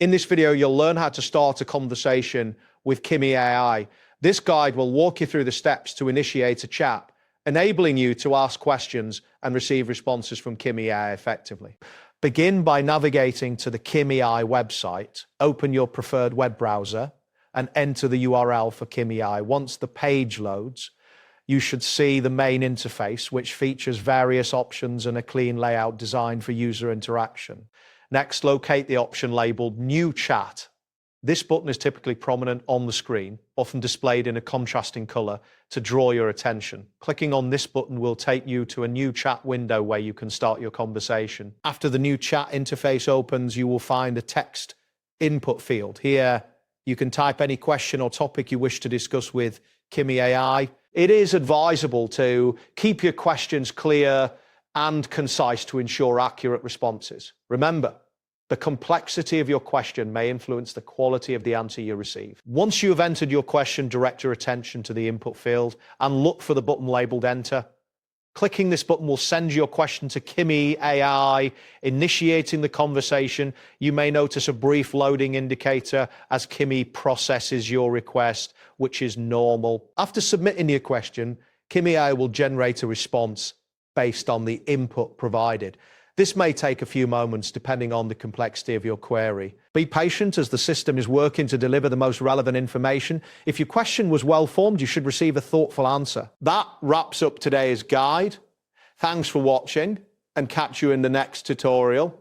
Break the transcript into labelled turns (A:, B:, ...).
A: In this video, you'll learn how to start a conversation with Kimi AI. This guide will walk you through the steps to initiate a chat, enabling you to ask questions and receive responses from Kimi AI effectively. Begin by navigating to the Kimi AI website, open your preferred web browser, and enter the URL for Kimi AI. Once the page loads, you should see the main interface, which features various options and a clean layout designed for user interaction. Next, locate the option labeled New Chat. This button is typically prominent on the screen, often displayed in a contrasting color to draw your attention. Clicking on this button will take you to a new chat window where you can start your conversation. After the new chat interface opens, you will find a text input field. Here, you can type any question or topic you wish to discuss with Kimi AI. It is advisable to keep your questions clear and concise to ensure accurate responses. Remember, the complexity of your question may influence the quality of the answer you receive. Once you have entered your question, direct your attention to the input field and look for the button labeled Enter. Clicking this button will send your question to Kimi AI, initiating the conversation. You may notice a brief loading indicator as Kimi processes your request, which is normal. After submitting your question, Kimi AI will generate a response based on the input provided. This may take a few moments depending on the complexity of your query. Be patient as the system is working to deliver the most relevant information. If your question was well formed, you should receive a thoughtful answer. That wraps up today's guide. Thanks for watching and catch you in the next tutorial.